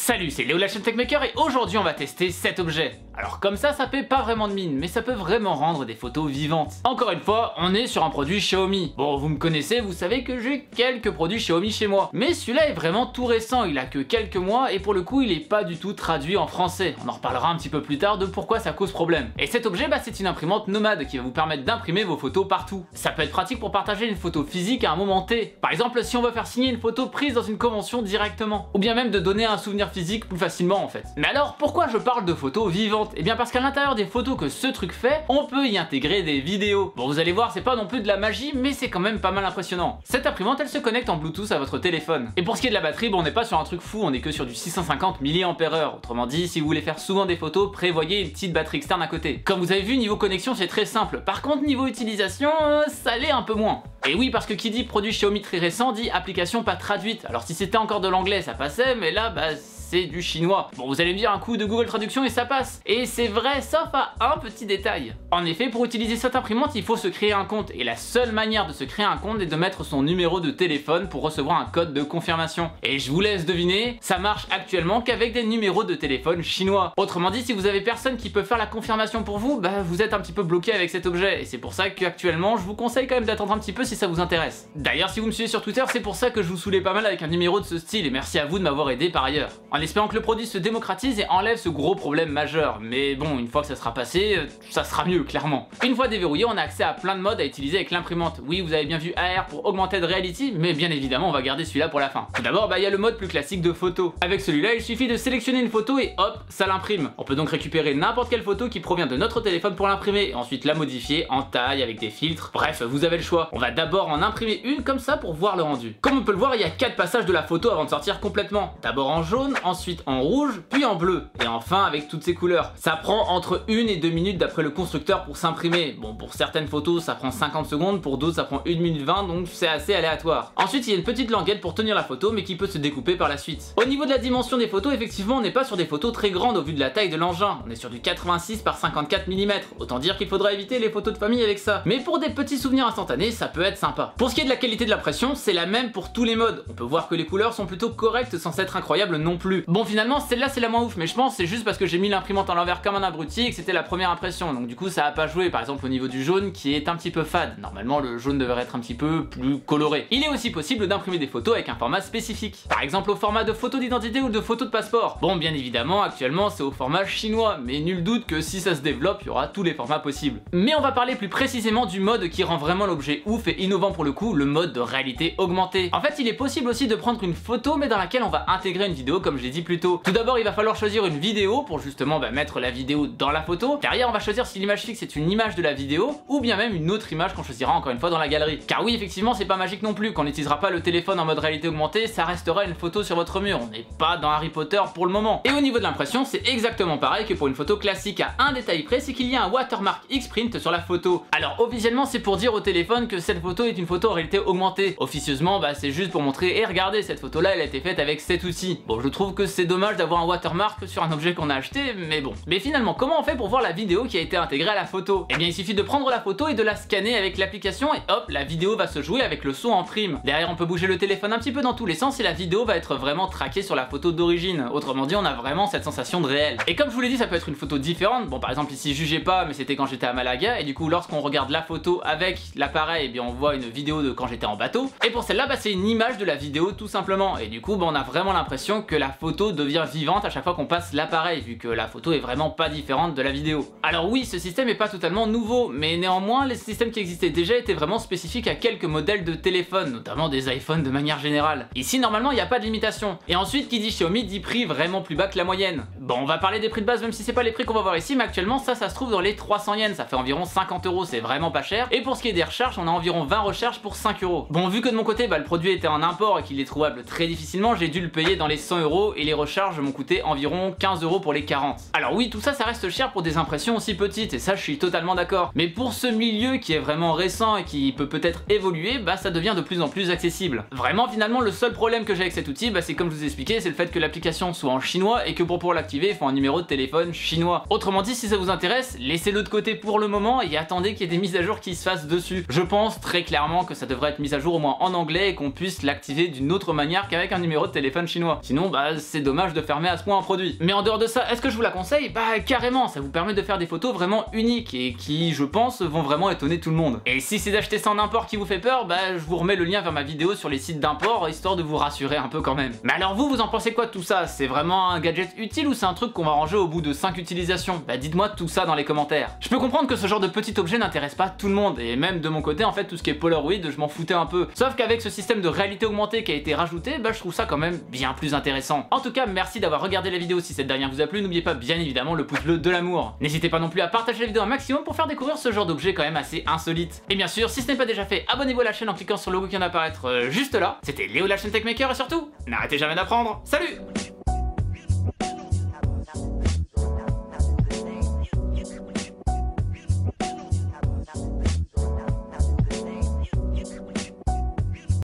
Salut, c'est Léo la chaîne Techmaker et aujourd'hui on va tester cet objet. Alors comme ça paie pas vraiment de mine, mais ça peut vraiment rendre des photos vivantes. Encore une fois, on est sur un produit Xiaomi. Bon, vous me connaissez, vous savez que j'ai quelques produits Xiaomi chez moi. Mais celui-là est vraiment tout récent, il a que quelques mois et pour le coup il est pas du tout traduit en français. On en reparlera un petit peu plus tard de pourquoi ça cause problème. Et cet objet, c'est une imprimante nomade qui va vous permettre d'imprimer vos photos partout. Ça peut être pratique pour partager une photo physique à un moment T. Par exemple, si on veut faire signer une photo prise dans une convention directement. Ou bien même de donner un souvenir physique plus facilement en fait. Mais alors pourquoi je parle de photos vivantes? Eh bien parce qu'à l'intérieur des photos que ce truc fait, on peut y intégrer des vidéos. Bon, vous allez voir, c'est pas non plus de la magie, mais c'est quand même pas mal impressionnant. Cette imprimante, elle se connecte en Bluetooth à votre téléphone. Et pour ce qui est de la batterie, bon, on n'est pas sur un truc fou, on est que sur du 650 mAh. Autrement dit, si vous voulez faire souvent des photos, prévoyez une petite batterie externe à côté. Comme vous avez vu, niveau connexion, c'est très simple. Par contre, niveau utilisation, ça l'est un peu moins. Et oui, parce que qui dit produit Xiaomi très récent dit application pas traduite. Alors si c'était encore de l'anglais, ça passait, mais là, c'est du chinois. Bon, vous allez me dire un coup de Google Traduction et ça passe. Et c'est vrai, sauf à un petit détail. En effet, pour utiliser cette imprimante, il faut se créer un compte. Et la seule manière de se créer un compte est de mettre son numéro de téléphone pour recevoir un code de confirmation. Et je vous laisse deviner, ça marche actuellement qu'avec des numéros de téléphone chinois. Autrement dit, si vous avez personne qui peut faire la confirmation pour vous, vous êtes un petit peu bloqué avec cet objet. Et c'est pour ça qu'actuellement, je vous conseille quand même d'attendre un petit peu si ça vous intéresse. D'ailleurs, si vous me suivez sur Twitter, c'est pour ça que je vous saoulais pas mal avec un numéro de ce style. Et merci à vous de m'avoir aidé par ailleurs. En espérant que le produit se démocratise et enlève ce gros problème majeur. Mais bon, une fois que ça sera passé, ça sera mieux, clairement. Une fois déverrouillé, on a accès à plein de modes à utiliser avec l'imprimante. Oui, vous avez bien vu AR pour Augmented Reality, mais bien évidemment, on va garder celui-là pour la fin. Tout d'abord, il y a le mode plus classique de photo. Avec celui-là, il suffit de sélectionner une photo et hop, ça l'imprime. On peut donc récupérer n'importe quelle photo qui provient de notre téléphone pour l'imprimer et ensuite la modifier en taille avec des filtres. Bref, vous avez le choix. On va d'abord en imprimer une comme ça pour voir le rendu. Comme on peut le voir, il y a 4 passages de la photo avant de sortir complètement. D'abord en jaune, ensuite en rouge, puis en bleu, et enfin avec toutes ces couleurs. Ça prend entre 1 et 2 minutes d'après le constructeur pour s'imprimer. Bon, pour certaines photos ça prend 50 secondes, pour d'autres ça prend 1 minute 20, donc c'est assez aléatoire. Ensuite il y a une petite languette pour tenir la photo mais qui peut se découper par la suite. Au niveau de la dimension des photos, effectivement on n'est pas sur des photos très grandes au vu de la taille de l'engin. On est sur du 86 par 54 mm. Autant dire qu'il faudra éviter les photos de famille avec ça. Mais pour des petits souvenirs instantanés, ça peut être sympa. Pour ce qui est de la qualité de l'impression, c'est la même pour tous les modes. On peut voir que les couleurs sont plutôt correctes sans être incroyables non plus. Bon, finalement celle-là c'est la moins ouf, mais je pense c'est juste parce que j'ai mis l'imprimante en l'envers comme un abruti et que c'était la première impression, donc du coup ça a pas joué. Par exemple au niveau du jaune qui est un petit peu fade. Normalement le jaune devrait être un petit peu plus coloré. Il est aussi possible d'imprimer des photos avec un format spécifique. Par exemple au format de photo d'identité ou de photo de passeport. Bon, bien évidemment actuellement c'est au format chinois, mais nul doute que si ça se développe il y aura tous les formats possibles. Mais on va parler plus précisément du mode qui rend vraiment l'objet ouf et innovant pour le coup, le mode de réalité augmentée. En fait il est possible aussi de prendre une photo mais dans laquelle on va intégrer une vidéo comme je l'ai dit plus tôt. Tout d'abord il va falloir choisir une vidéo pour justement mettre la vidéo dans la photo. Derrière on va choisir si l'image fixe est une image de la vidéo ou bien même une autre image qu'on choisira encore une fois dans la galerie. Car oui effectivement c'est pas magique non plus, qu'on n'utilisera pas le téléphone en mode réalité augmentée, ça restera une photo sur votre mur. On n'est pas dans Harry Potter pour le moment. Et au niveau de l'impression c'est exactement pareil que pour une photo classique, à un détail près, c'est qu'il y a un watermark Xprint sur la photo. Alors officiellement c'est pour dire au téléphone que cette photo est une photo en réalité augmentée. Officieusement c'est juste pour montrer et regardez cette photo là elle a été faite avec cet outil. Bon, je trouve que c'est dommage d'avoir un watermark sur un objet qu'on a acheté, mais bon. Mais finalement comment on fait pour voir la vidéo qui a été intégrée à la photo? Eh bien il suffit de prendre la photo et de la scanner avec l'application et hop, la vidéo va se jouer avec le son en prime. Derrière on peut bouger le téléphone un petit peu dans tous les sens et la vidéo va être vraiment traquée sur la photo d'origine. Autrement dit on a vraiment cette sensation de réel. Et comme je vous l'ai dit ça peut être une photo différente. Bon par exemple ici jugez pas, mais c'était quand j'étais à Malaga et du coup lorsqu'on regarde la photo avec l'appareil, eh bien on voit une vidéo de quand j'étais en bateau. Et pour celle-là c'est une image de la vidéo tout simplement. Et du coup on a vraiment l'impression que la photo devient vivante à chaque fois qu'on passe l'appareil, vu que la photo est vraiment pas différente de la vidéo. Alors oui, ce système est pas totalement nouveau, mais néanmoins les systèmes qui existaient déjà étaient vraiment spécifiques à quelques modèles de téléphone, notamment des iPhones de manière générale. Ici normalement il n'y a pas de limitation. Et ensuite qui dit Xiaomi dit prix vraiment plus bas que la moyenne. Bon, on va parler des prix de base même si c'est pas les prix qu'on va voir ici, mais actuellement ça se trouve dans les 300 yens, ça fait environ 50 €, c'est vraiment pas cher. Et pour ce qui est des recharges, on a environ 20 recharges pour 5 €. Bon, vu que de mon côté le produit était en import et qu'il est trouvable très difficilement, j'ai dû le payer dans les 100 € et les recharges m'ont coûté environ 15 € pour les 40. Alors oui, tout ça reste cher pour des impressions aussi petites et ça je suis totalement d'accord. Mais pour ce milieu qui est vraiment récent et qui peut-être évoluer, ça devient de plus en plus accessible. Vraiment finalement le seul problème que j'ai avec cet outil, c'est comme je vous ai expliqué, c'est le fait que l'application soit en chinois et que pour pouvoir l'activer il faut un numéro de téléphone chinois. Autrement dit, si ça vous intéresse, laissez-le de côté pour le moment et attendez qu'il y ait des mises à jour qui se fassent dessus. Je pense très très clairement que ça devrait être mis à jour au moins en anglais et qu'on puisse l'activer d'une autre manière qu'avec un numéro de téléphone chinois. Sinon, bah c'est dommage de fermer à ce point un produit. Mais en dehors de ça, est-ce que je vous la conseille? Bah carrément, ça vous permet de faire des photos vraiment uniques et qui, je pense, vont vraiment étonner tout le monde. Et si c'est d'acheter ça en import qui vous fait peur, bah je vous remets le lien vers ma vidéo sur les sites d'import, histoire de vous rassurer un peu quand même. Mais alors vous en pensez quoi de tout ça? C'est vraiment un gadget utile ou c'est un truc qu'on va ranger au bout de 5 utilisations? Bah dites-moi tout ça dans les commentaires. Je peux comprendre que ce genre de petit objet n'intéresse pas tout le monde, et même de mon côté en fait tout ce qui est Polaroid je m'en foutais un peu. Sauf qu'avec ce système de réalité augmentée qui a été rajouté, bah je trouve ça quand même bien plus intéressant. En tout cas, merci d'avoir regardé la vidéo. Si cette dernière vous a plu, n'oubliez pas bien évidemment le pouce bleu de l'amour. N'hésitez pas non plus à partager la vidéo un maximum pour faire découvrir ce genre d'objet quand même assez insolite. Et bien sûr, si ce n'est pas déjà fait, abonnez-vous à la chaîne en cliquant sur le logo qui vient d'apparaître juste là. C'était Léo de la chaîne Techmaker et surtout, n'arrêtez jamais d'apprendre. Salut!